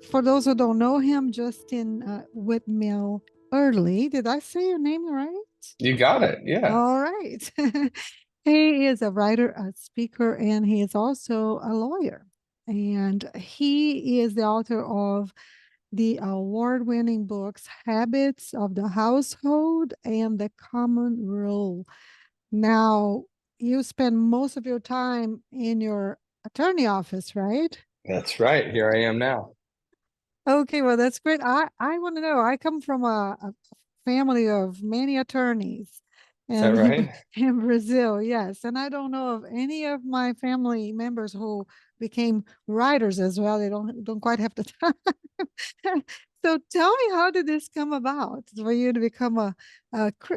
for those who don't know him, Justin Whitmel Early. Did I say your name right? You got it. Yeah. All right. He is a writer, a speaker, and he is also a lawyer. And he is the author of the award-winning books Habits of the Household and The Common Rule. Now, you spend most of your time in your attorney office, right? That's right. Here I am now. Okay, well, that's great. I want to know. I come from a family of many attorneys Is that and right? in Brazil, yes. And I don't know of any of my family members who became writers as well. They don't quite have the time. So tell me, how did this come about for you to become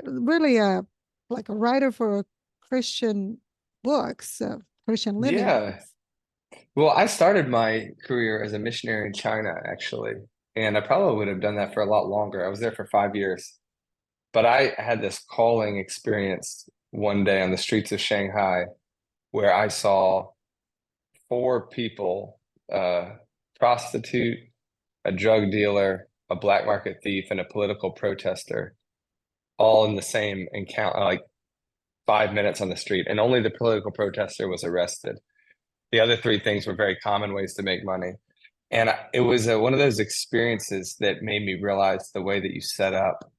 really a like a writer for Christian books, Christian living Yeah. books? Well, I started my career as a missionary in China, actually. And I probably would have done that for a lot longer. I was there for 5 years. But I had this calling experience one day on the streets of Shanghai where I saw four people, a prostitute, a drug dealer, a black market thief, and a political protester, all in the same encounter, like 5 minutes on the street. And only the political protester was arrested. The other three things were very common ways to make money. And it was one of those experiences that made me realize the way that you set up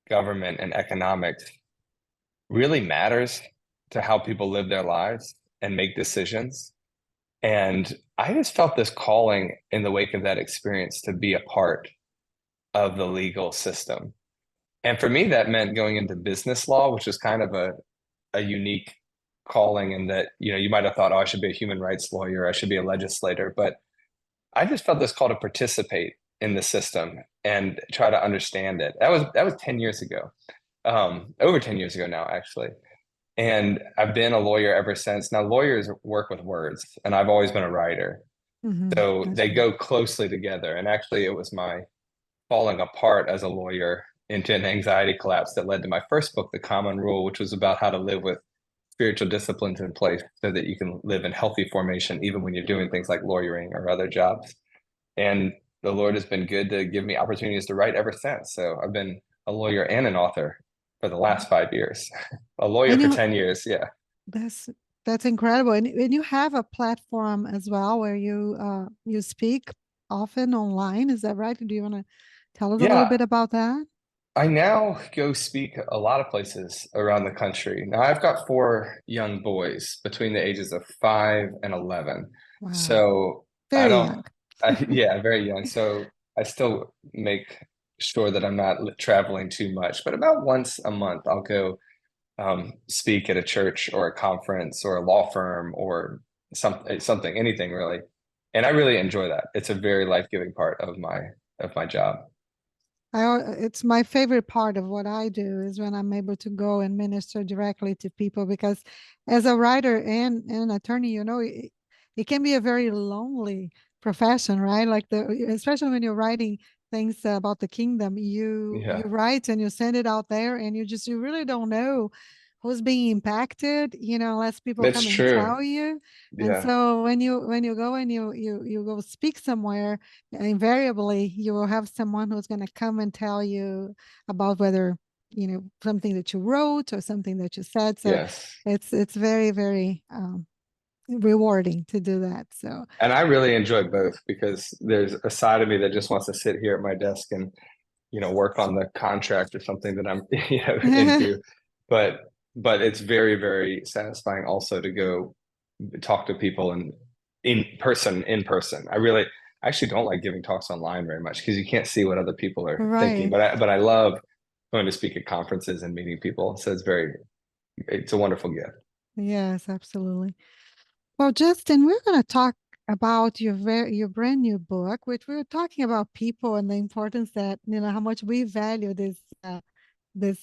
government and economics really matters to how people live their lives and make decisions. And I just felt this calling in the wake of that experience to be a part of the legal system. And for me, that meant going into business law, which is kind of a unique calling in that, you might have thought, oh, I should be a human rights lawyer, I should be a legislator. But I just felt this call to participate in the system and try to understand it. That was 10 years ago. Over 10 years ago now, actually. And I've been a lawyer ever since. Now, lawyers work with words, and I've always been a writer. So That's they right. go closely together. And actually, it was my falling apart as a lawyer into an anxiety collapse that led to my first book, The Common Rule, which was about how to live with spiritual disciplines in place so that you can live in healthy formation, even when you're doing things like lawyering or other jobs. And the Lord has been good to give me opportunities to write ever since. So I've been a lawyer and an author for the last 5 years, a lawyer And for you 10 years. Yeah. That's that's incredible. And you have a platform as well where you speak often online. Is that right? Do you want to tell us a little Yeah. bit about that? I now go speak a lot of places around the country. Now, I've got four young boys between the ages of 5 and 11. Wow. So I Very don't, young. yeah, very young. So I still make sure that I'm not traveling too much, but about once a month, I'll go speak at a church or a conference or a law firm or something, anything really. And I really enjoy that. It's a very life-giving part of my job. It's my favorite part of what I do is when I'm able to go and minister directly to people because as a writer and an attorney, it can be a very lonely profession, right? Like especially when you're writing things about the kingdom, you Yeah, write and you send it out there and you really don't know who's being impacted, unless people that's come and true. tell you. And Yeah, so when you go and you go speak somewhere, invariably you will have someone who's going to come and tell you about whether something that you wrote or something that you said. So yes. it's very, very rewarding to do that. So And I really enjoy both because there's a side of me that just wants to sit here at my desk and, work on the contract or something that I'm, into. But but it's very, very satisfying also to go talk to people and in person. I actually don't like giving talks online very much because you can't see what other people are thinking. right. But I love going to speak at conferences and meeting people. So it's a wonderful gift. Yes, absolutely. Well, Justin, we're going to talk about your brand new book, which we were talking about people and the importance that how much we value this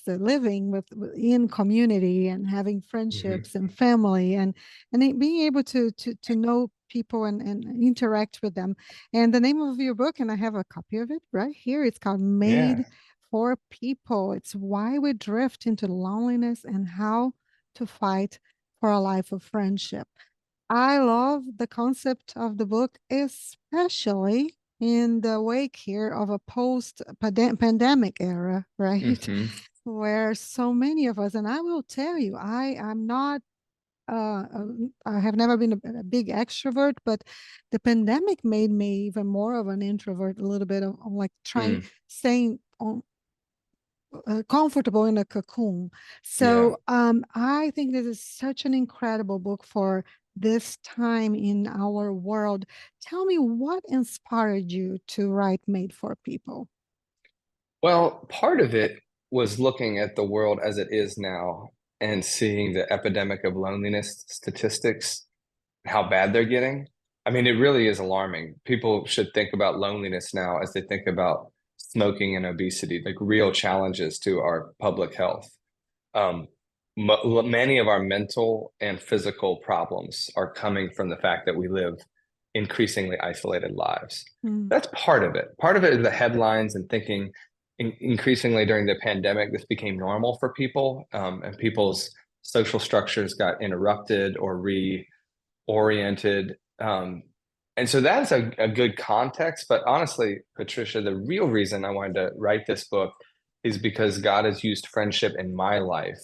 living in community and having Mhm. friendships and family and being able to know people and interact with them. And the name of your book, and I have a copy of it right here. It's called Yeah. Made for People. It's why we drift into loneliness and how to fight for a life of friendship. I love the concept of the book, especially in the wake here of a post-pandemic era, right? Hmm. Where so many of us, and I will tell you, I'm not I have never been a big extrovert, but the pandemic made me even more of an introvert, a little bit of like trying, Mm, staying on comfortable in a cocoon. yeah. So I think this is such an incredible book for this time in our world. Tell me what inspired you to write Made for People? Well, part of it was looking at the world as it is now and seeing the epidemic of loneliness statistics, how bad they're getting. I mean, it really is alarming. People should think about loneliness now as they think about smoking and obesity, like real challenges to our public health. Um, Many of our mental and physical problems are coming from the fact that we live increasingly isolated lives. Mm, That's part of it. Part of it is the headlines and thinking increasingly during the pandemic, this became normal for people, and people's social structures got interrupted or reoriented. And so that's a good context. But honestly, Patricia, the real reason I wanted to write this book is because God has used friendship in my life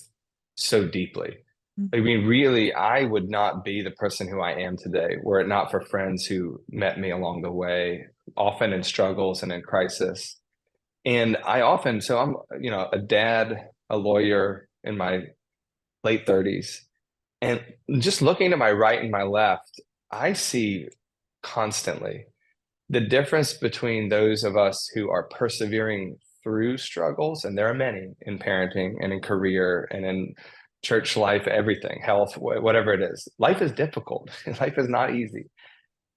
so deeply. mm, I mean, really, I would not be the person who I am today were it not for friends who met me along the way, often in struggles and in crisis. And I often, so I'm, a dad, a lawyer in my late 30s, and just looking to my right and my left, I see constantly the difference between those of us who are persevering through struggles, and there are many in parenting and in career and in church life, everything, health, whatever it is. Life is difficult. Life is not easy.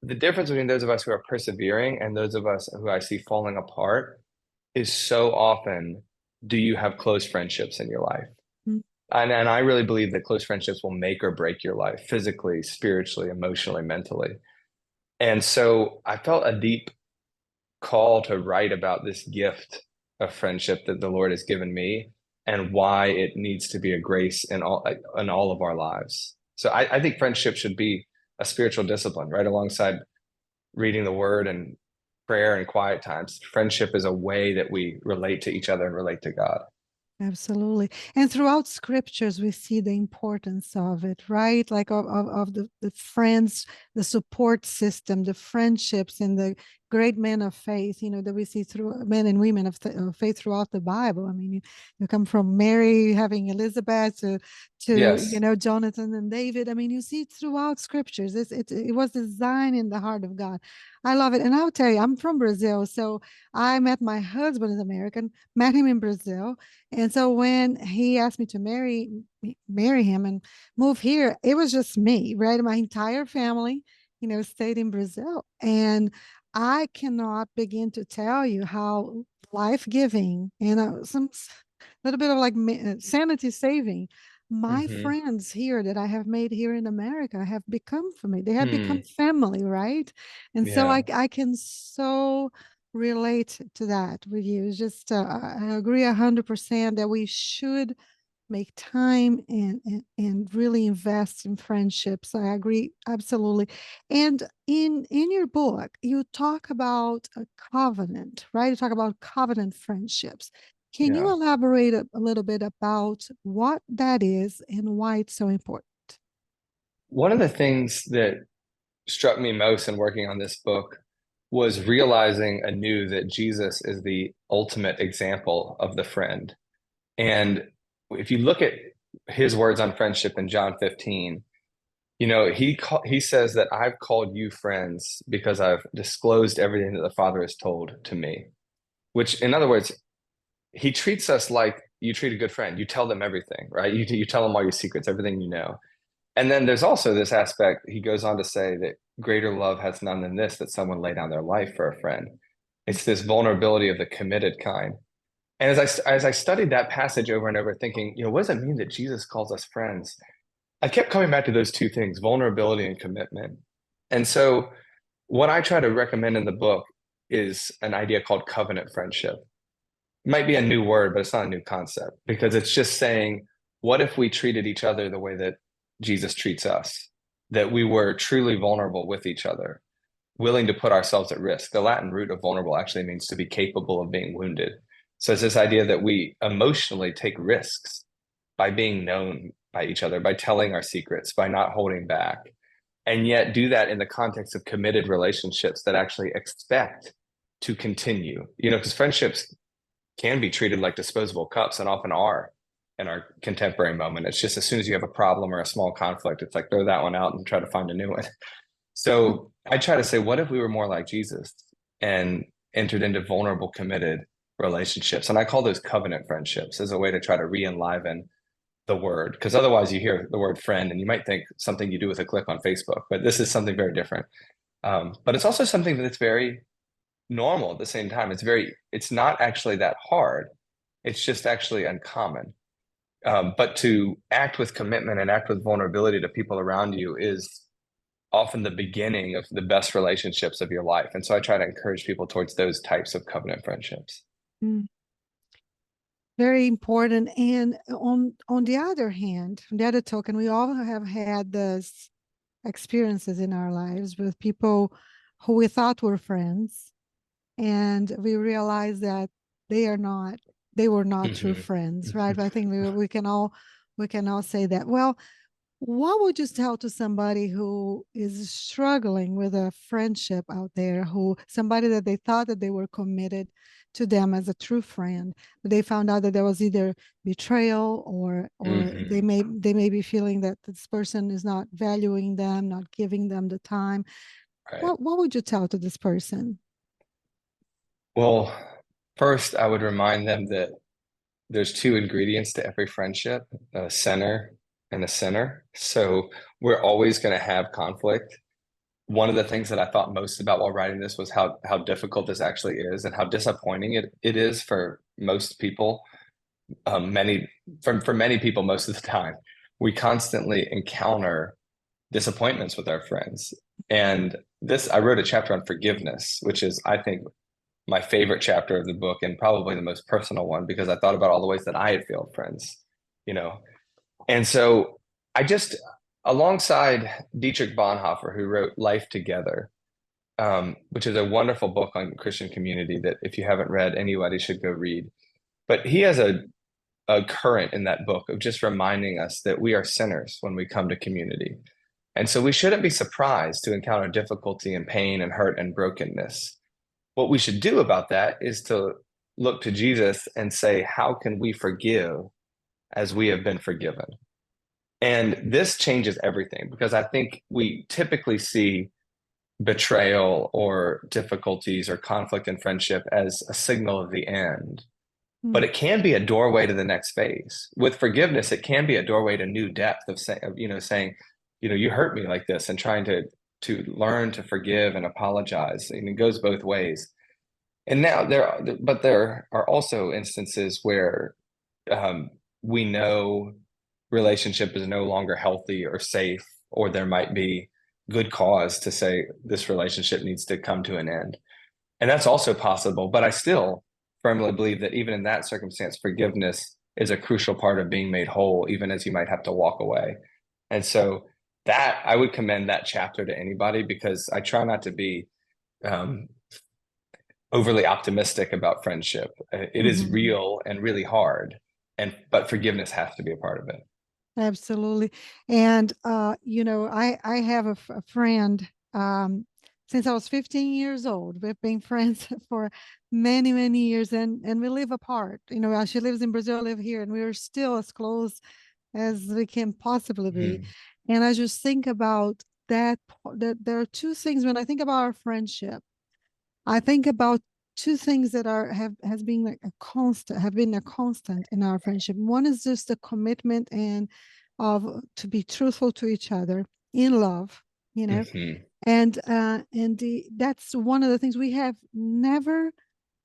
The difference between those of us who are persevering and those of us who I see falling apart is so often, do you have close friendships in your life? mm. And I really believe that close friendships will make or break your life physically, spiritually, emotionally, mentally. And so I felt a deep call to write about this gift of friendship that the Lord has given me and why it needs to be a grace in all of our lives. So I think friendship should be a spiritual discipline, right alongside reading the word and prayer and quiet times. Friendship is a way that we relate to each other and relate to God. Absolutely. And throughout scriptures, we see the importance of it, right? Like of the friends, the support system, the friendships, and the great men of faith, that we see through men and women of faith throughout the Bible. I mean, you come from Mary having Elizabeth to Yes. Jonathan and David. I mean, you see it throughout scriptures. It was designed in the heart of God. I love it. And I'll tell you, I'm from Brazil. So I met my husband is American, met him in Brazil. And so when he asked me to marry him and move here, it was just me, right? My entire family, stayed in Brazil. And I cannot begin to tell you how life-giving and some little bit of like sanity saving my Hmm. friends here that I have made here in America have become for me. They have become Hmm. family, right? And so Yeah. I can so relate to that with you. It's just I agree 100% that we should make time and really invest in friendships. I agree absolutely. And in your book, you talk about a covenant, right? You talk about covenant friendships. Can you Yeah. elaborate a little bit about what that is and why it's so important? One of the things that struck me most in working on this book was realizing anew that Jesus is the ultimate example of the friend. And if you look at his words on friendship in John 15, he says that I've called you friends because I've disclosed everything that the Father has told to me. Which, in other words, he treats us like you treat a good friend. You tell them everything, right? You tell them all your secrets, everything you know. And then there's also this aspect, he goes on to say that greater love has none than this, that someone lay down their life for a friend. It's this vulnerability of the committed kind. And as I studied that passage over and over, thinking, what does it mean that Jesus calls us friends? I kept coming back to those two things, vulnerability and commitment. And so what I try to recommend in the book is an idea called covenant friendship. It might be a new word, but it's not a new concept because it's just saying, what if we treated each other the way that Jesus treats us? That we were truly vulnerable with each other, willing to put ourselves at risk. The Latin root of vulnerable actually means to be capable of being wounded. So it's this idea that we emotionally take risks by being known by each other, by telling our secrets, by not holding back, and yet do that in the context of committed relationships that actually expect to continue. Because friendships can be treated like disposable cups and often are in our contemporary moment. It's just as soon as you have a problem or a small conflict, it's like throw that one out and try to find a new one. So I try to say, what if we were more like Jesus and entered into vulnerable, committed relationships? And I call those covenant friendships as a way to try to re-enliven the word, because otherwise you hear the word friend and you might think something you do with a click on Facebook, but this is something very different. But it's also something that's very normal at the same time. It's not actually that hard. It's just actually uncommon. But to act with commitment and act with vulnerability to people around you is often the beginning of the best relationships of your life. And so I try to encourage people towards those types of covenant friendships. Mm. Very important. And on the other hand, on the other token, we all have had this experiences in our lives with people who we thought were friends, and we realized that they are not, they were not true Mhm. friends, right? I think we can all say that. Well, what would you tell to somebody who is struggling with a friendship out there, who somebody that they thought that they were committed to them as a true friend, but they found out that there was either betrayal or Mhm. they may be feeling that this person is not valuing them, not giving them the time. Right. What would you tell to this person? Well, first, I would remind them that there's two ingredients to every friendship, a center and a sinner. So we're always going to have conflict. One of the things that I thought most about while writing this was how difficult this actually is and how disappointing it is for most people. Many for many people most of the time. We constantly encounter disappointments with our friends. And this, I wrote a chapter on forgiveness, which is, I think, my favorite chapter of the book and probably the most personal one because I thought about all the ways that I had failed friends, you know. And so I just, alongside Dietrich Bonhoeffer, who wrote Life Together, which is a wonderful book on Christian community that if you haven't read, anybody should go read. But he has a current in that book of just reminding us that we are sinners when we come to community. And so we shouldn't be surprised to encounter difficulty and pain and hurt and brokenness. What we should do about that is to look to Jesus and say, how can we forgive as we have been forgiven? And this changes everything because I think we typically see betrayal or difficulties or conflict in friendship as a signal of the end. But Mm, it can be a doorway to the next phase. With forgiveness, it can be a doorway to new depth saying, you hurt me like this and trying to learn to forgive and apologize. And it goes both ways. And now there are also instances where um, we know relationship is no longer healthy or safe, or there might be good cause to say this relationship needs to come to an end. And that's also possible. But I still firmly believe that even in that circumstance, forgiveness is a crucial part of being made whole, even as you might have to walk away. And so that I would commend that chapter to anybody because I try not to be um, overly optimistic about friendship. It is mhm. real and really hard, and but forgiveness has to be a part of it. Absolutely. And I have a friend since I was 15 years old. We've been friends for many, many years, and we live apart. She lives in Brazil, I live here, and we are still as close as we can possibly be. Mhm. And I just think about that there are two things when I think about our friendship. I think about two things that are have has been like a constant have been a constant in our friendship. One is just the commitment and of to be truthful to each other in love, you know, Mhm. and that's one of the things we have never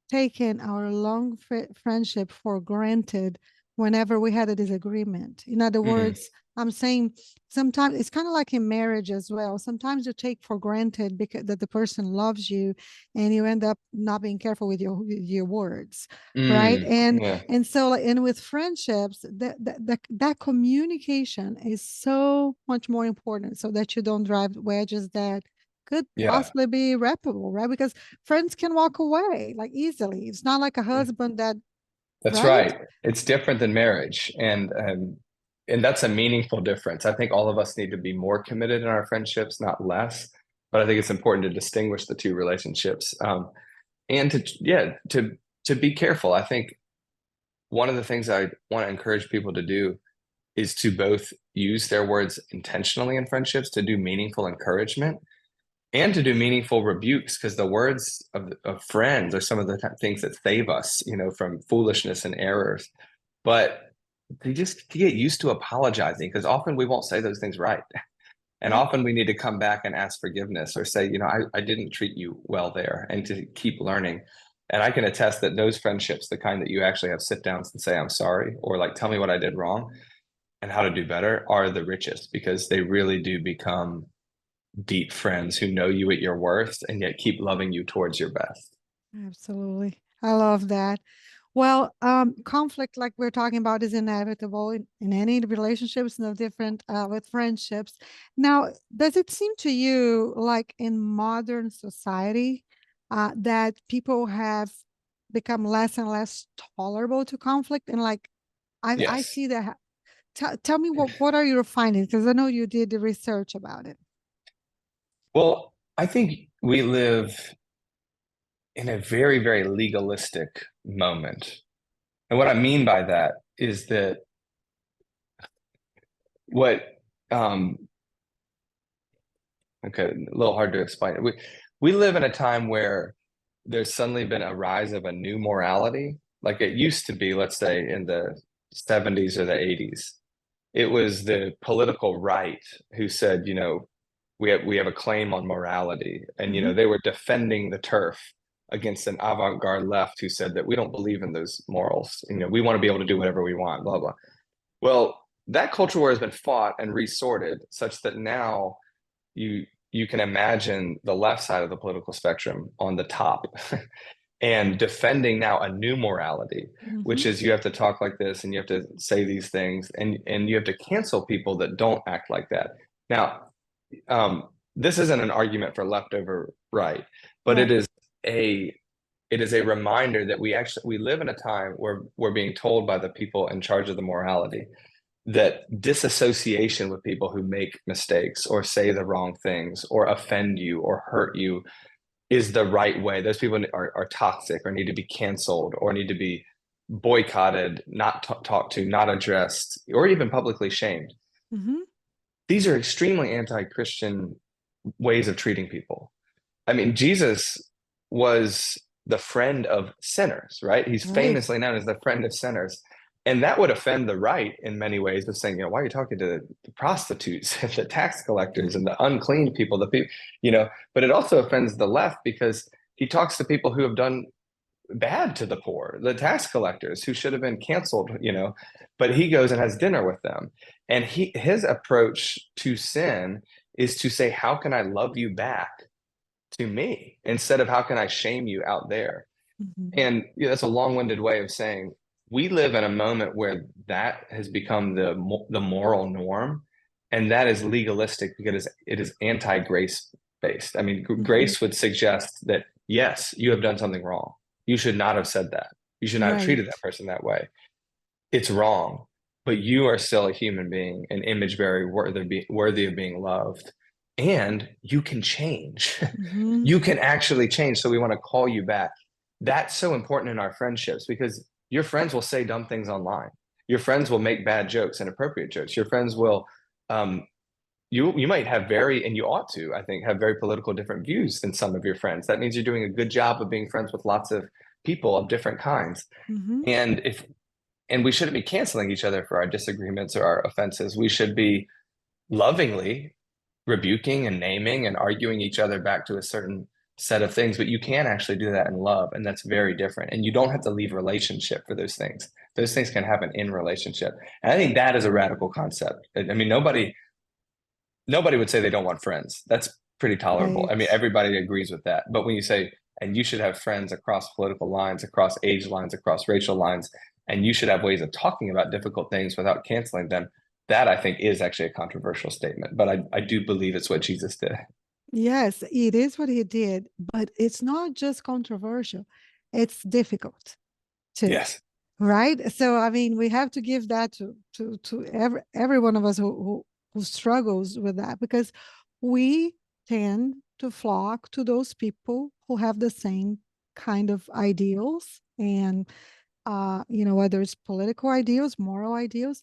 taken our long friendship for granted whenever we had a disagreement. In other Mhm. words, I'm saying sometimes it's kind of like in marriage as well. Sometimes you take for granted because that the person loves you and you end up not being careful with your words, right? and Yeah. and so and with friendships that communication is so much more important so that you don't drive wedges, that could Yeah, possibly be irreparable, right? Because friends can walk away like easily. It's not like a husband that, that's right? right. It's different than marriage, and that's a meaningful difference. I think all of us need to be more committed in our friendships, not less. But I think it's important to distinguish the two relationships, and to be careful. I think one of the things I want to encourage people to do is to both use their words intentionally in friendships to do meaningful encouragement and to do meaningful rebukes, because the words of friends are some of the things that save us, from foolishness and errors. But to just to get used to apologizing, because often we won't say those things right. And Yep. often we need to come back and ask forgiveness or say, I didn't treat you well there, and to keep learning. And I can attest that those friendships, the kind that you actually have sit downs and say, I'm sorry, or like, tell me what I did wrong and how to do better, are the richest, because they really do become deep friends who know you at your worst and yet keep loving you towards your best. Absolutely. I love that. Well, conflict, like we're talking about, is inevitable in any relationships, no different with friendships. Now, does it seem to you like in modern society that people have become less and less tolerable to conflict? And like, I Yes. see that. Tell me what are your findings? Because I know you did the research about it. Well, I think we live in a very, very legalistic moment. And what I mean by that is that what, um, okay, a little hard to explain. We live in a time where there's suddenly been a rise of a new morality. Like it used to be, let's say in the 70s or the 80s. It was the political right who said, we have a claim on morality. And Hmm. they were defending the turf against an avant-garde left who said that we don't believe in those morals. We want to be able to do whatever we want, blah, blah. Well, that culture war has been fought and resorted such that now you can imagine the left side of the political spectrum on the top and defending now a new morality, which Hmm. is you have to talk like this and you have to say these things, and you have to cancel people that don't act like that. Now, this isn't an argument for left over right, but Right. a it is a reminder that we live in a time where we're being told by the people in charge of the morality that disassociation with people who make mistakes or say the wrong things or offend you or hurt you is the right way. Those people are toxic or need to be canceled or need to be boycotted, not talked to, not addressed, or even publicly shamed. Hmm. These are extremely anti-Christian ways of treating people. I mean, Jesus was the friend of sinners, right? He's Right. famously known as the friend of sinners. And that would offend the right in many ways of saying, why are you talking to the prostitutes and the tax collectors and the unclean people, the people, but it also offends the left because he talks to people who have done bad to the poor, the tax collectors who should have been canceled, but he goes and has dinner with them. And his approach to sin is to say, how can I love you back to me instead of how can I shame you out there? Hmm. And that's a long-winded way of saying we live in a moment where that has become the moral norm, and that is legalistic because it is anti-grace based. I mean, Hmm. grace would suggest that yes, you have done something wrong. You should not have said that. You should not have Right. treated that person that way. It's wrong, but you are still a human being, an image very worthy of being loved, and you can change. Hmm. You can actually change. So we want to call you back. That's so important in our friendships because your friends will say dumb things online. Your friends will make bad jokes, inappropriate jokes. Your friends will, um, you might have and you ought to, I think, have very political different views than some of your friends. That means you're doing a good job of being friends with lots of people of different kinds. Hmm. And if and we shouldn't be canceling each other for our disagreements or our offenses. We should be lovingly rebuking and naming and arguing each other back to a certain set of things, but you can actually do that in love, and that's very different. And you don't have to leave relationship for those things. Those things can happen in relationship. And I think that is a radical concept. I mean, nobody would say they don't want friends. That's pretty tolerable. I Right. mean, everybody agrees with that. But when you say, and you should have friends across political lines, across age lines, across racial lines, and you should have ways of talking about difficult things without canceling them, that I think is actually a controversial statement. But I do believe it's what Jesus did. Yes, it is what he did, but it's not just controversial, it's difficult too, Yes. right? So I mean, we have to give that to every one of us who struggles with that, because we tend to flock to those people who have the same kind of ideals, and whether it's political ideals, moral ideals,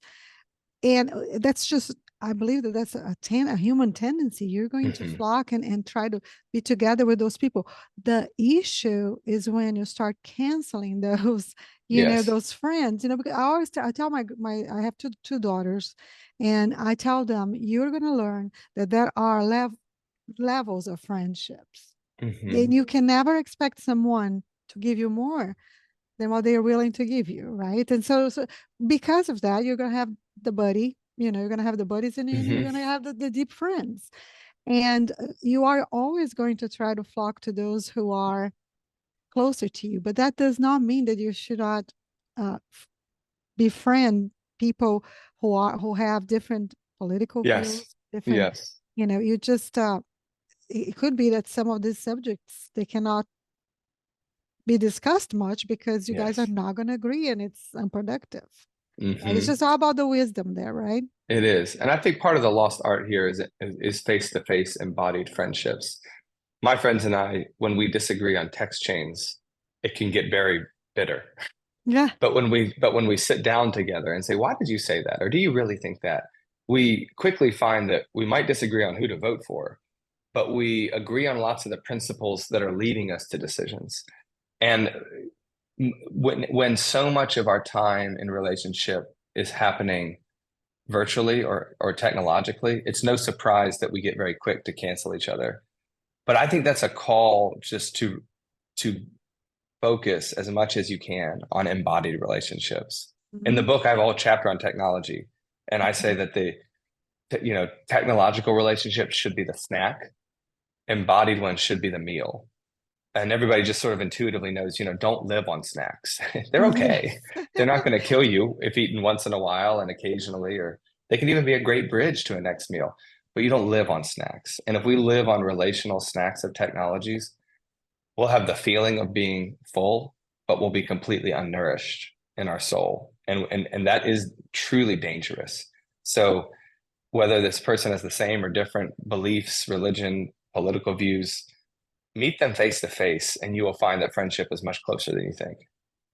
and that's just, I believe that that's a human tendency. You're going to Hmm. flock and try to be together with those people. The issue is when you start canceling those, Yes. those friends, because I tell my I have two daughters, and I tell them, you're going to learn that there are levels of friendships, and Hmm. you can never expect someone to give you more than what they are willing to give you, right? And so because of that, you're gonna have the buddy, you're gonna have the buddies, and then you're Hmm. gonna have the deep friends. And you are always going to try to flock to those who are closer to you. But that does not mean that you should not befriend people who have different political Yes. views, different, Yes. you just it could be that some of these subjects they cannot be discussed much because you guys are Yes. not going to agree, and it's unproductive. Right? It's Hmm. just all about the wisdom there, right? It is. And I think part of the lost art here is face-to-face embodied friendships. My friends and I, when we disagree on text chains, it can get very bitter. Yeah. But when we sit down together and say, why did you say that? Or do you really think that? We quickly find that we might disagree on who to vote for, but we agree on lots of the principles that are leading us to decisions. And when so much of our time in relationship is happening virtually or technologically, it's no surprise that we get very quick to cancel each other. But I think that's a call just to focus as much as you can on embodied relationships. In the Mhm. book, I have a whole chapter on technology, and I say Mhm. that technological relationships should be the snack, embodied ones should be the meal. And everybody just sort of intuitively knows, don't live on snacks. They're okay. Yes. They're not going to kill you if eaten once in a while and occasionally, or they can even be a great bridge to a next meal. But you don't live on snacks. And if we live on relational snacks of technologies, we'll have the feeling of being full, but we'll be completely unnourished in our soul. And that is truly dangerous. So whether this person has the same or different beliefs, religion, political views, meet them face to face, and you will find that friendship is much closer than you think.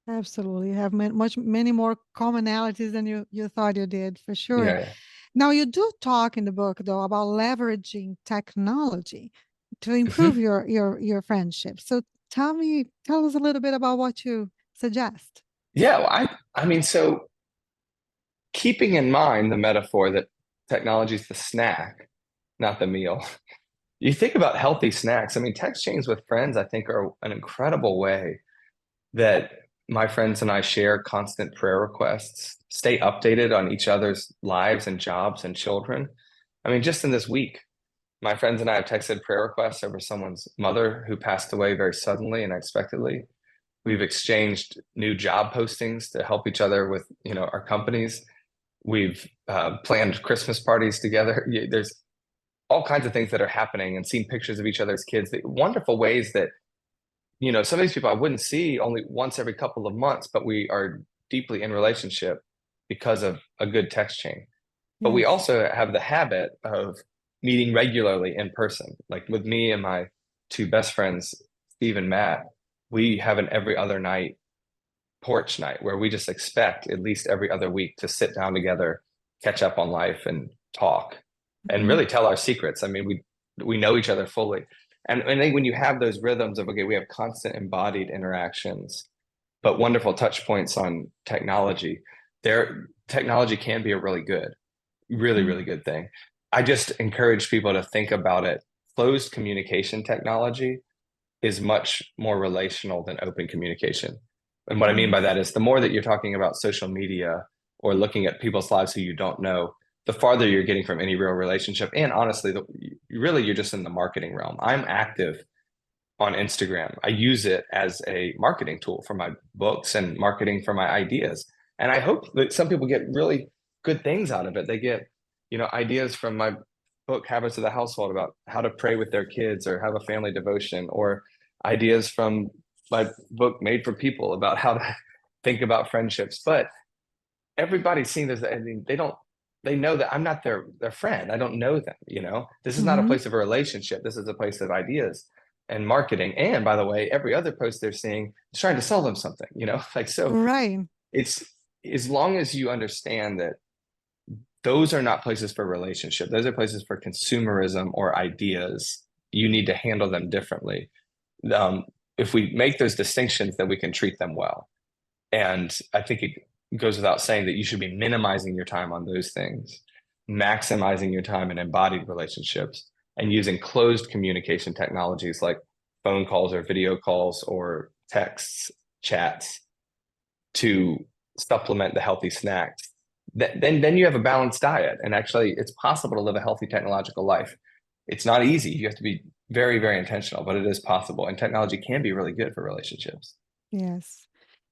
Absolutely. You have many more commonalities than you thought you did, for sure. Yeah. Now, you do talk in the book, though, about leveraging technology to improve Mhm. your friendship. So tell us a little bit about what you suggest. Yeah. Well, I mean, so keeping in mind the metaphor that technology is the snack, not the meal. You think about healthy snacks. I mean, text chains with friends, I think, are an incredible way that my friends and I share constant prayer requests, stay updated on each other's lives and jobs and children. I mean, just in this week, my friends and I have texted prayer requests over someone's mother who passed away very suddenly and unexpectedly. We've exchanged new job postings to help each other with, our companies. We've planned Christmas parties together. There's all kinds of things that are happening, and seen pictures of each other's kids. The wonderful ways that, some of these people I wouldn't see only once every couple of months, but we are deeply in relationship because of a good text chain. But we Yes. also have the habit of meeting regularly in person. Like with me and my two best friends, Steve and Matt, we have an every other night porch night where we just expect at least every other week to sit down together, catch up on life and talk and Mhm. really tell our secrets. I mean, we know each other fully. And I think when you have those rhythms of, okay, we have constant embodied interactions, but wonderful touch points on technology, their technology can be a really, Mm. really good thing. I just encourage people to think about it. Closed communication technology is much more relational than open communication. And what I mean by Yes. that is the more that you're talking about social media or looking at people's lives who you don't know, the farther you're getting from any real relationship. And honestly, really, you're just in the marketing realm. I'm active on Instagram. I use it as a marketing tool for my books and marketing for my ideas. And I hope that some people get really good things out of it. They get, ideas from my book, Habits of the Household, about how to pray with their kids or have a family devotion, or ideas from my book, Made for People, about how to think about friendships. But everybody's seen this. I mean, they know that I'm not their friend. I don't know them, you know. This is not a Mm-hmm. place of a relationship. This is a place of ideas and marketing. And by the way, every other post they're seeing is trying to sell them something, you know. Like, so Right. it's, as long as you understand that those are not places for relationship, those are places for consumerism or ideas. You need to handle them differently. Um, if we make those distinctions, then we can treat them well. And I think it goes without saying that you should be minimizing your time on those things, maximizing your time in embodied relationships, and using closed communication technologies like phone calls or video calls or texts, chats, to supplement the healthy snacks. Then you have a balanced diet. And actually, it's possible to live a healthy technological life. It's not easy. You have to be very, very intentional, but it is possible. And technology can be really good for relationships. Yes.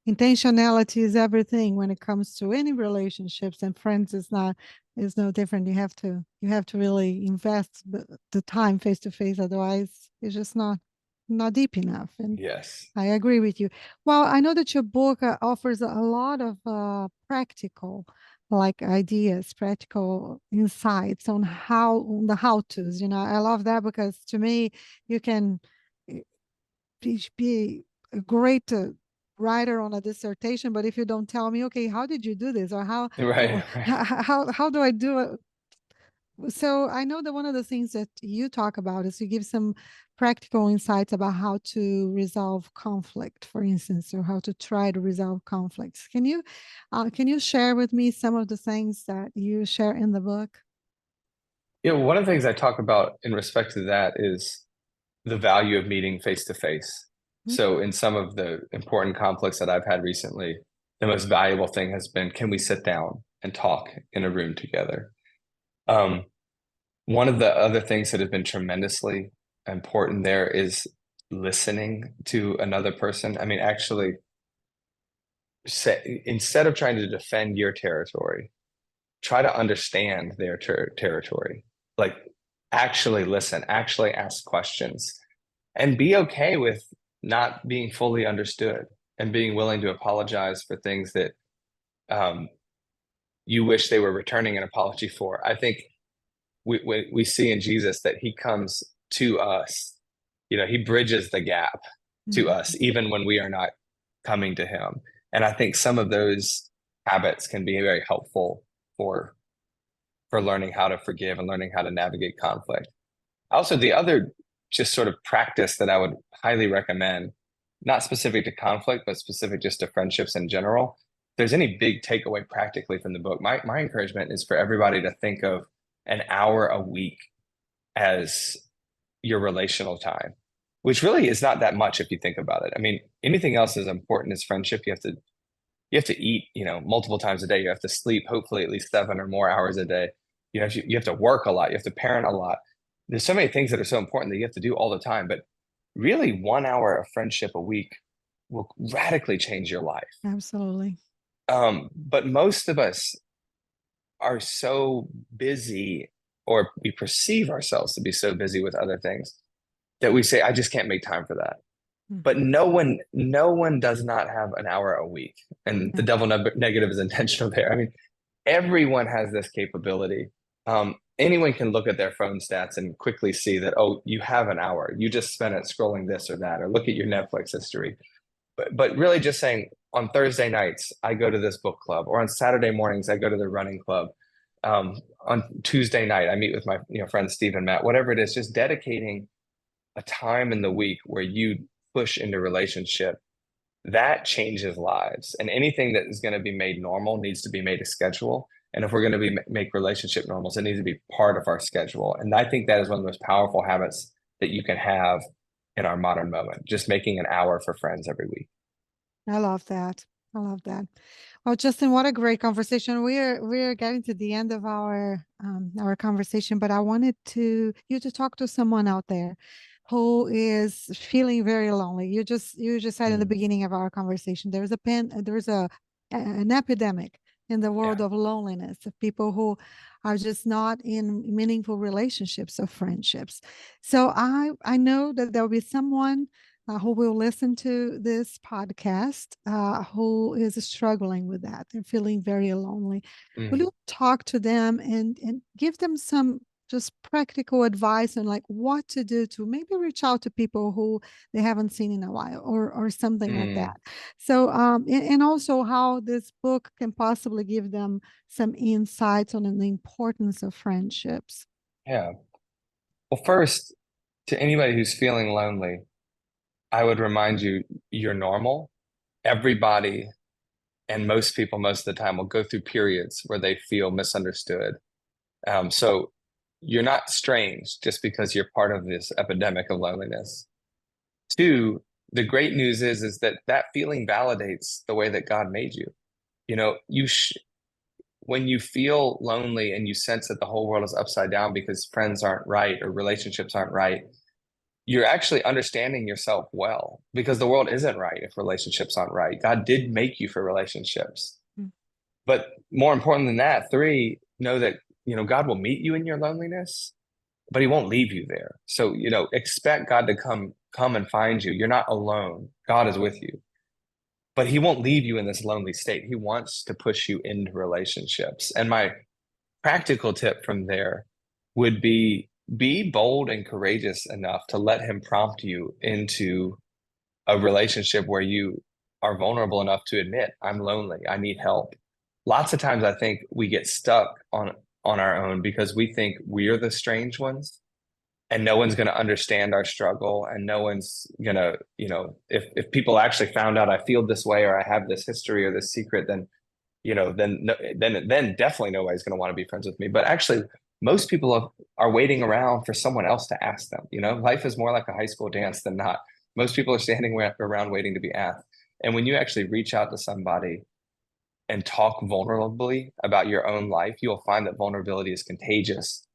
Intentionality is everything when it comes to any relationships, and friends is no different. You have to really invest the time face to face, otherwise it's just not deep enough. And Yes. I agree with you. Well, I know that your book offers a lot of practical like ideas, practical insights on the how-tos. I love that because to me, you can eh, be a great writer on a dissertation, but if you don't tell me, okay, how did you do this, or how Right. or Right. how do I do it? So I know that one of the things that you talk about is you give some practical insights about how to resolve conflict, for instance, or how to try to resolve conflicts. Can you share with me some of the things that you share in the book? One of the things I talk about in respect to that is the value of meeting face to face. Mhm. So, in some of the important conflicts that I've had recently, the most valuable thing has been, can we sit down and talk in a room together? Um, One of the other things that has been tremendously important there is listening to another person. I mean, actually, instead of trying to defend your territory, try to understand their territory. Like, actually listen, actually ask questions, and be okay with not being fully understood, and being willing to apologize for things that um, you wish they were returning an apology for. I think we see in Jesus that he comes to us, he bridges the gap to Mhm. us, even when we are not coming to him. And I think some of those habits can be very helpful for learning how to forgive and learning how to navigate conflict. Also, the other just sort of practice that I would highly recommend, not specific to conflict, but specific just to friendships in general. If there's any big takeaway practically from the book, my encouragement is for everybody to think of an hour a week as your relational time, which really is not that much if you think about it. I mean, anything else is important as friendship. You have to eat, multiple times a day. You have to sleep, hopefully at least 7 or more hours a day. You have to work a lot. You have to parent a lot. There's so many things that are so important that you have to do all the time. But really, 1 hour of friendship a week will radically change your life. Absolutely. But most of us are so busy, or we perceive ourselves to be so busy with other things, that we say, I just can't make time for that. But Mhm. no one does not have an hour a week. And the Yeah, double negative is intentional there. I mean, everyone has this capability. Anyone can look at their phone stats and quickly see that, oh, you have an hour. You just spent it scrolling this or that, or look at your Netflix history. But really just saying, on Thursday nights, I go to this book club, or on Saturday mornings, I go to the running club. On Tuesday night, I meet with my friends Steve and Matt, whatever it is, just dedicating a time in the week where you push into relationship, that changes lives. And anything that is going to be made normal needs to be made a schedule. And if we're going to make relationship normals, it needs to be part of our schedule. And I think that is one of the most powerful habits that you can have in our modern moment, just making an hour for friends every week. I love that. I love that. Well, Justin, what a great conversation. We're getting to the end of our conversation, but I wanted you to talk to someone out there who is feeling very lonely. You just said in the Mm. beginning of our conversation there's an epidemic in the world Yeah. of loneliness, of people who are just not in meaningful relationships or friendships. So I know that there will be someone who will listen to this podcast who is struggling with that. They're feeling very lonely. Will Mm. you talk to them and give them some just practical advice on like what to do to maybe reach out to people who they haven't seen in a while or something like that. Mm. So and also how this book can possibly give them some insights on the importance of friendships. Yeah. Well, first, to anybody who's feeling lonely, I would remind you, you're normal. Everybody and most people, most of the time, will go through periods where they feel misunderstood. So you're not strange just because you're part of this epidemic of loneliness. Two, the great news is that that feeling validates the way that God made you. You know, when you feel lonely and you sense that the whole world is upside down because friends aren't right or relationships aren't right, you're actually understanding yourself well because the world isn't right if relationships aren't right. God did make you for relationships. Mm. But more important than that, three, know that, God will meet you in your loneliness, but he won't leave you there. So, expect God to come and find you. You're not alone. God is with you. But he won't leave you in this lonely state. He wants to push you into relationships. And my practical tip from there would be bold and courageous enough to let him prompt you into a relationship where you are vulnerable enough to admit, I'm lonely, I need help. Lots of times I think we get stuck on our own because we think we're the strange ones and no one's going to understand our struggle and no one's going to, if people actually found out I feel this way or I have this history or this secret, then then definitely nobody's going to want to be friends with me. But actually, most people are waiting around for someone else to ask them. Life is more like a high school dance than not. Most people are standing around waiting to be asked. And when you actually reach out to somebody and talk vulnerably about your own life, you'll find that vulnerability is contagious,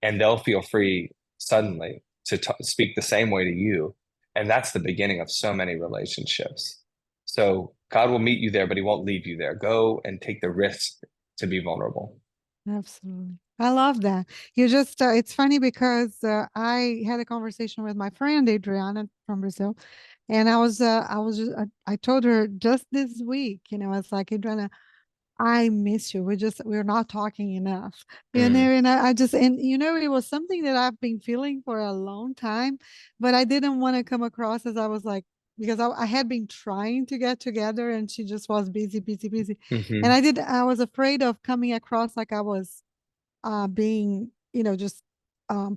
and they'll feel free suddenly to speak the same way to you. And that's the beginning of so many relationships. So God will meet you there, but he won't leave you there. Go and take the risk to be vulnerable. Absolutely. I love that. You just, it's funny because I had a conversation with my friend Adriana from Brazil, and I told her just this week, it's like, Adriana, I miss you. We're not talking enough, Mm, and it was something that I've been feeling for a long time, but I didn't want to come across as I was like, because I had been trying to get together and she just was busy, busy, busy. And hmm. I was afraid of coming across like I was being, just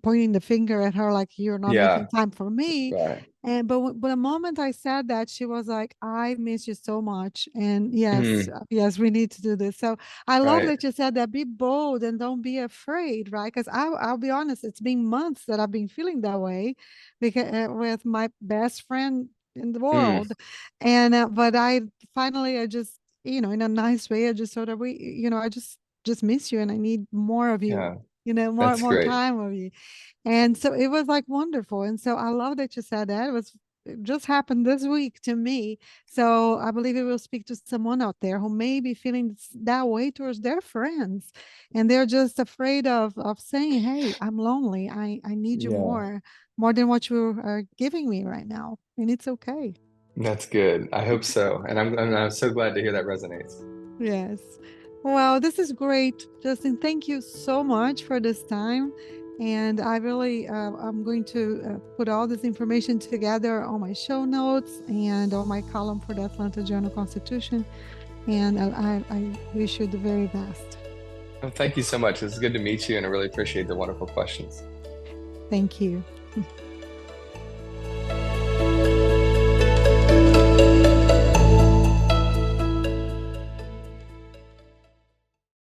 pointing the finger at her, like you're not making Yeah, time for me. right. But the moment I said that, she was like, "I miss you so much," and yes, Mm, yes, we need to do this. So I love right. that you said that. Be bold and don't be afraid, right? Because I'll be honest, it's been months that I've been feeling that way, because with my best friend in the Mm, world, and but I just, in a nice way, I just told her I just miss you and I need more of you, yeah, more that's great. time of you. And so it was like wonderful. And so I love that you said that. It just happened this week to me. So I believe it will speak to someone out there who may be feeling that way towards their friends. And they're just afraid of saying, "Hey, I'm lonely. I need you Yeah, more than what you are giving me right now." And it's okay. that's good. I hope so. And I'm so glad to hear that resonates. Yes. Well, this is great, Justin. Thank you so much for this time. And I'm going to put all this information together on my show notes and on my column for the Atlanta Journal Constitution. And I wish you the very best. Well, thank you so much. It's good to meet you, and I really appreciate the wonderful questions. Thank you.